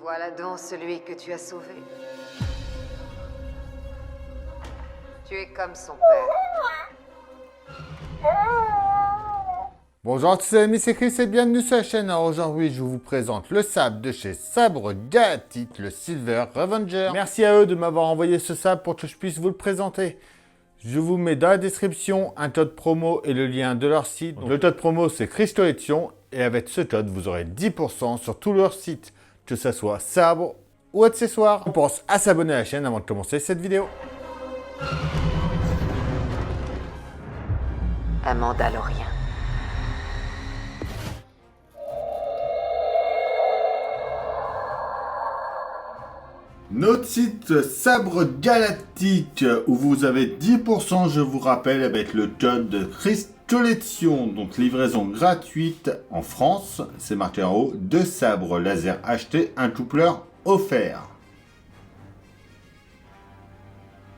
Voilà donc celui que tu as sauvé. Tu es comme son père. Bonjour à tous les amis, c'est Chris et bienvenue sur la chaîne. Alors aujourd'hui, je vous présente le sabre de chez Sabre Galactique, le Silver Revenger. Merci à eux de m'avoir envoyé ce sabre pour que je puisse vous le présenter. Je vous mets dans la description un code promo et le lien de leur site. Donc, le code promo, c'est Chris Collection et avec ce code, vous aurez 10% sur tout leur site, que ce soit sabre ou accessoires. On pense à s'abonner à la chaîne avant de commencer cette vidéo. Un Mandalorien. Notre site Sabre Galactique où vous avez 10%, je vous rappelle, avec le code Chris Collection, donc livraison gratuite en France, c'est marqué en haut, 2 sabres laser achetés, un coupleur offert.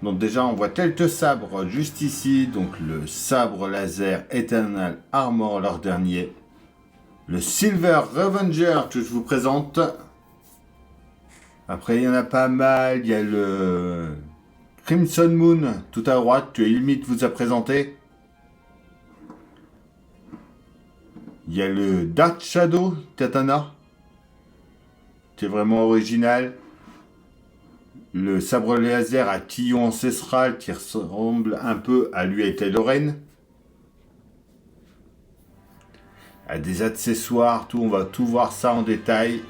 Donc déjà on voit quelques sabres juste ici, donc le sabre laser Eternal Armor, leur dernier, le Silver Revenger que je vous présente. Après, il y en a pas mal. Il y a le Crimson Moon, tout à droite, que Ilmit vous a présenté. Il y a le Dark Shadow Katana, qui est vraiment original. Le sabre laser à quillon ancestral, qui ressemble un peu à lui et Kylo Ren. Il y a des accessoires, tout. On va tout voir ça en détail.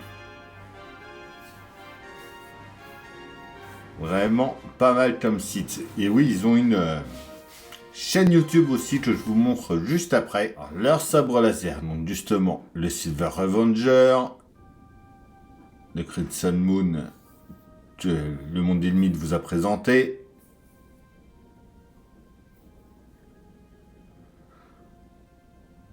Vraiment pas mal comme site. Et oui, ils ont une chaîne YouTube aussi que je vous montre juste après. Alors, leur sabre laser, donc justement, le Silver Revenger, le Crimson Moon, que le monde Ilmit vous a présenté.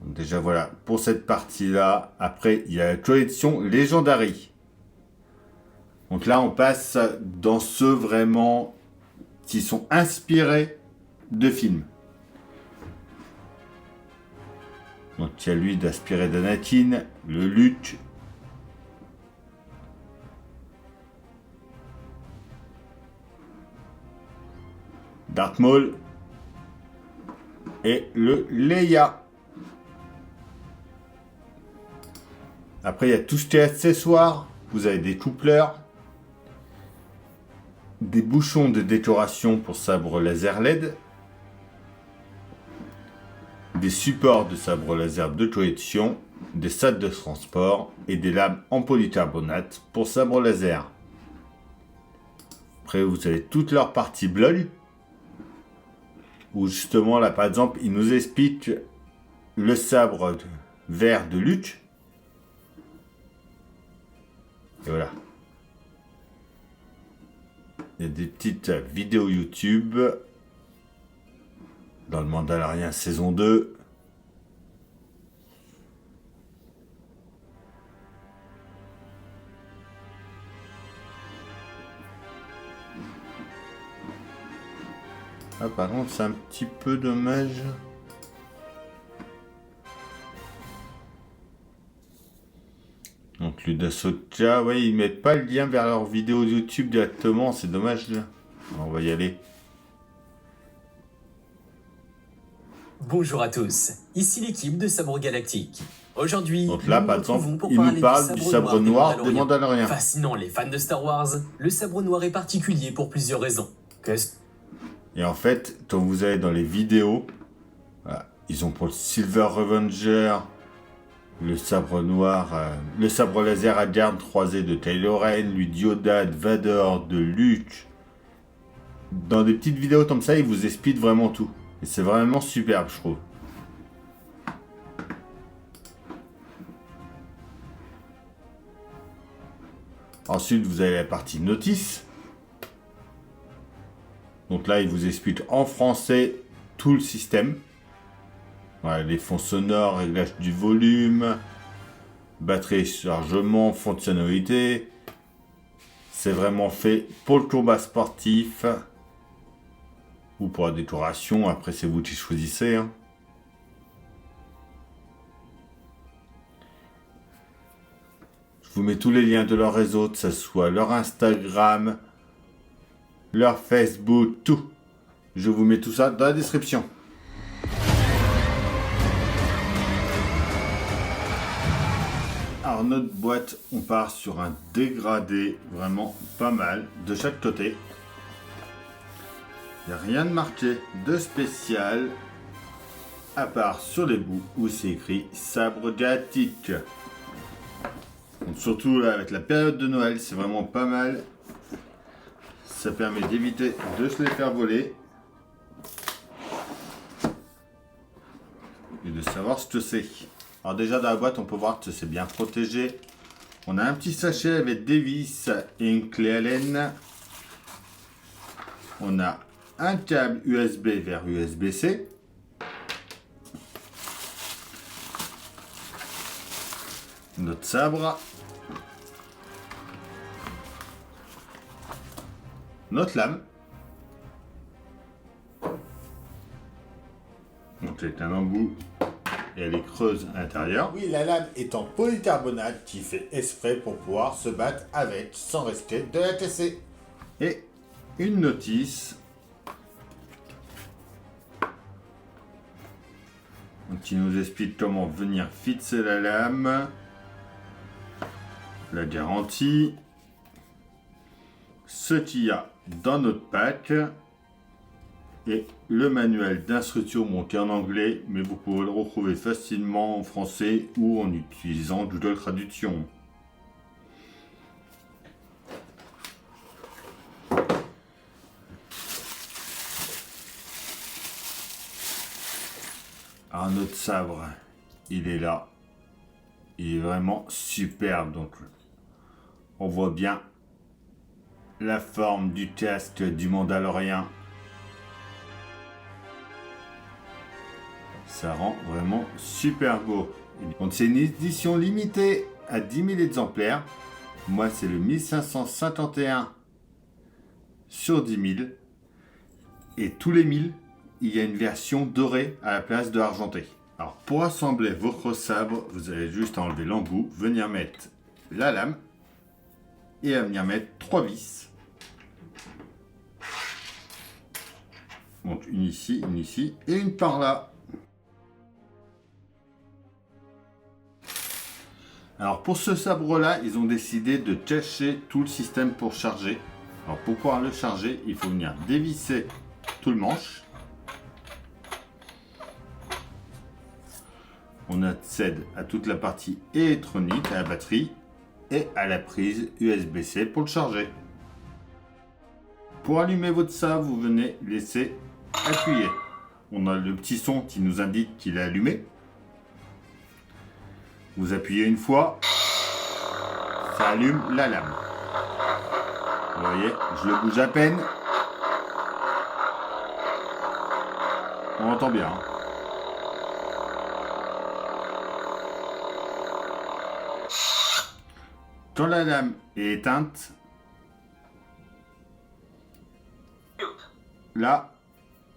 Donc, déjà voilà, pour cette partie-là. Après, il y a la collection Legendary. Donc là, on passe dans ceux vraiment qui sont inspirés de films. Donc il y a lui d'inspiré d'Anakin, le Luke, Darth Maul et le Leia. Après, il y a tout ce qui est accessoires. Vous avez des coupleurs, des bouchons de décoration pour sabre laser LED, des supports de sabre laser de collection, des sacs de transport et des lames en polycarbonate pour sabre laser. Après, vous avez toute leur partie blog, où justement là par exemple, ils nous expliquent le sabre vert de Luke. Et voilà. Il y a des petites vidéos YouTube dans le Mandalorien saison 2. Ah, par contre, c'est un petit peu dommage. Donc, Ludasoka, ouais, ils mettent pas le lien vers leur vidéo YouTube directement, c'est dommage. On va y aller. Bonjour à tous, ici l'équipe de Sabre Galactique. Aujourd'hui, Donc là, nous par nous retrouvons exemple, pour il nous parler parle du sabre noir des Mandaloriens. Fascinant les fans de Star Wars, le sabre noir est particulier pour plusieurs raisons. Et en fait, quand vous allez dans les vidéos, voilà, ils ont pour le Silver Revenger, le sabre noir, le sabre laser à garde croisé de Kylo Ren, lui Yoda, de Vader, de Luke. Dans des petites vidéos comme ça, ils vous expliquent vraiment tout. Et c'est vraiment superbe, je trouve. Ensuite, vous avez la partie notice. Donc là, il vous explique en français tout le système. Voilà, les fonds sonores, réglage du volume, batterie chargement, fonctionnalité. C'est vraiment fait pour le combat sportif ou pour la décoration. Après, c'est vous qui choisissez. Hein. vous mets tous les liens de leur réseau, que ce soit leur Instagram, leur Facebook, tout. Je vous mets tout ça dans la description. Alors notre boîte, on part sur un dégradé vraiment pas mal de chaque côté. Il n'y a rien de marqué de spécial, à part sur les bouts où c'est écrit sabre galactique. Donc surtout là, avec la période de Noël, c'est vraiment pas mal. Ça permet d'éviter de se les faire voler. Et de savoir ce que c'est. Alors déjà dans la boîte, on peut voir que c'est bien protégé. On a un petit sachet avec des vis et une clé Allen. On a un câble USB vers USB-C. Notre sabre. Notre lame. Donc c'est un embout et elle est creuse à l'intérieur. Oui, la lame est en polycarbonate qui fait exprès pour pouvoir se battre avec sans risquer de la casser. Et une notice qui nous explique comment venir fixer la lame, la garantie, ce qu'il y a dans notre pack et le manuel d'instruction qui est en anglais, mais vous pouvez le retrouver facilement en français ou en utilisant Google Traduction. Alors notre sabre, il est là, il est vraiment superbe, donc on voit bien la forme du casque du Mandalorien. Ça rend vraiment super beau. Donc c'est une édition limitée à 10 000 exemplaires. Moi c'est le 1551 sur 10 000. Et tous les 1000, il y a une version dorée à la place de argentée. Alors pour assembler votre sabre, vous allez juste enlever l'embout, venir mettre la lame et à venir mettre 3 vis. Donc une ici et une par là. Alors pour ce sabre là, ils ont décidé de cacher tout le système pour charger. Alors pour pouvoir le charger, il faut venir dévisser tout le manche. On accède à toute la partie électronique, à la batterie et à la prise USB-C pour le charger. Pour allumer votre sabre, vous venez laisser appuyer. On a le petit son qui nous indique qu'il est allumé. Vous appuyez une fois, ça allume la lame. Vous voyez, je le bouge à peine. On entend bien. Hein. Quand la lame est éteinte, là,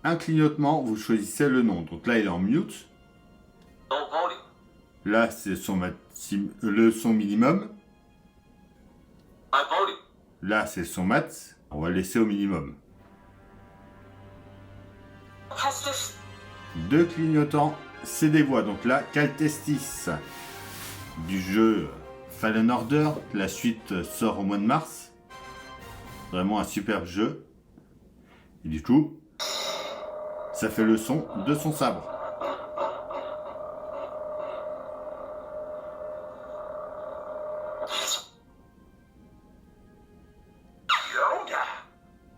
un clignotement, vous choisissez le nom. Donc là, il est en mute. Là, c'est le son minimum. Là, c'est son max. On va laisser au minimum. 2 clignotants, c'est des voix. Donc là, Cal Kestis du jeu Fallen Order. La suite sort au mois de mars. Vraiment un superbe jeu. Et du coup, ça fait le son de son sabre.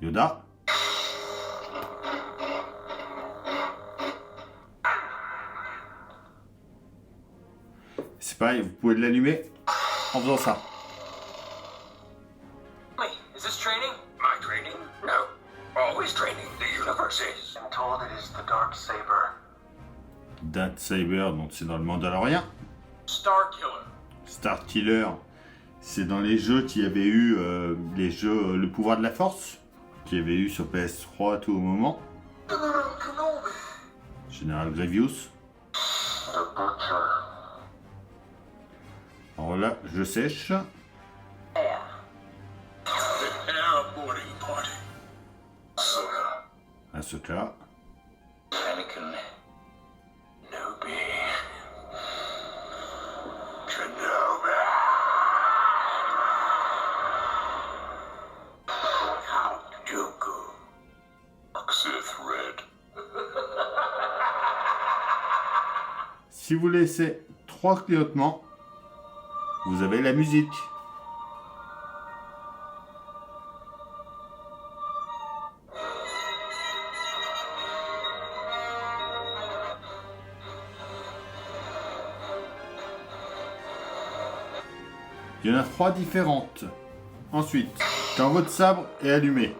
Yoda. C'est pareil, vous pouvez l'allumer en faisant ça. Wait, is this training? My training? No. Always training. The universe is. I'm told it is the Dark Saber. Dark Saber, donc c'est dans le Mandalorien. Star Killer. Star Killer, c'est dans les jeux qui avaient eu les jeux Le Pouvoir de la Force, qui avait eu sur PS3 à tout moment. Général Grievous. Alors Voilà, je sèche. The hair boarding party. Ahsoka. Ahsoka. Anakin. Kenobi. Kenobi. Count Dooku. Sith Red. Si vous laissez 3 clignotements, vous avez la musique. Il y en a 3 différentes. Ensuite, quand votre sabre est allumé,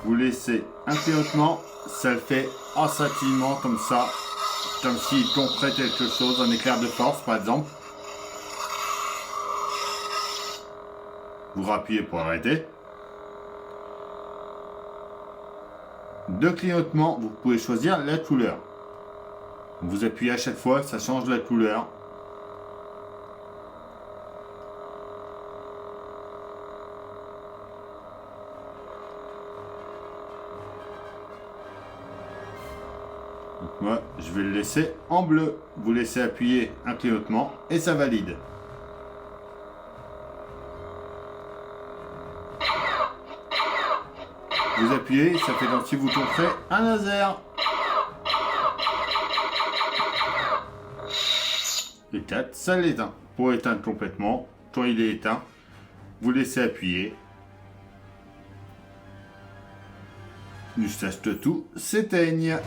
vous laissez un clignotement, ça le fait instantanément comme ça, comme s'il tomberait quelque chose, un éclair de force par exemple. Vous rappuyez pour arrêter. 2 clignotements, vous pouvez choisir la couleur. Vous appuyez à chaque fois, ça change la couleur. Donc moi, je vais le laisser en bleu. Vous laissez appuyer un clignotement et ça valide. Vous appuyez, ça fait comme si vous tomberez un laser. Et 4, ça l'éteint. Pour éteindre complètement, quand il est éteint, vous laissez appuyer. Jusqu'à ce que tout s'éteigne.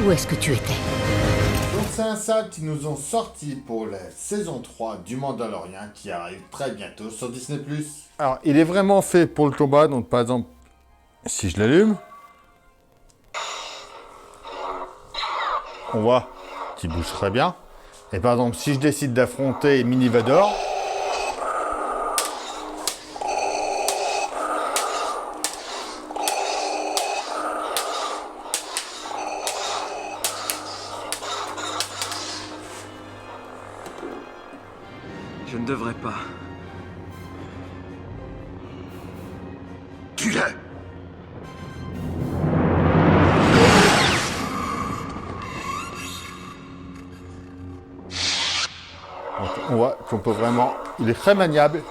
Où est-ce que tu étais? Donc c'est un sable qui nous ont sorti pour la saison 3 du Mandalorian qui arrive très bientôt sur Disney+. Alors il est vraiment fait pour le combat, donc par exemple, si je l'allume, on voit qu'il bouge très bien. Et par exemple, si je décide d'affronter Mini Vador, Je ne devrais pas. Tue-le. donc, on voit qu'on peut vraiment... Il est très maniable.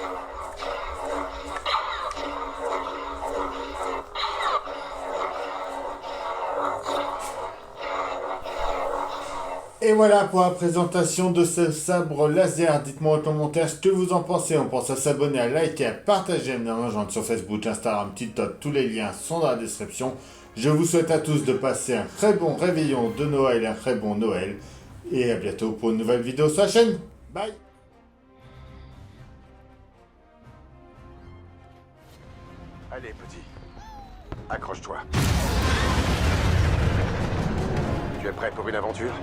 Et voilà pour la présentation de ce sabre laser. Dites-moi en commentaire ce que vous en pensez. On pense à s'abonner, à liker, à partager, à me rejoindre sur Facebook, Instagram, TikTok. Tous les liens sont dans la description. Je vous souhaite à tous de passer un très bon réveillon de Noël et un très bon Noël. Et à bientôt pour une nouvelle vidéo sur la chaîne. Bye. Allez, petit. Accroche-toi. Tu es prêt pour une aventure?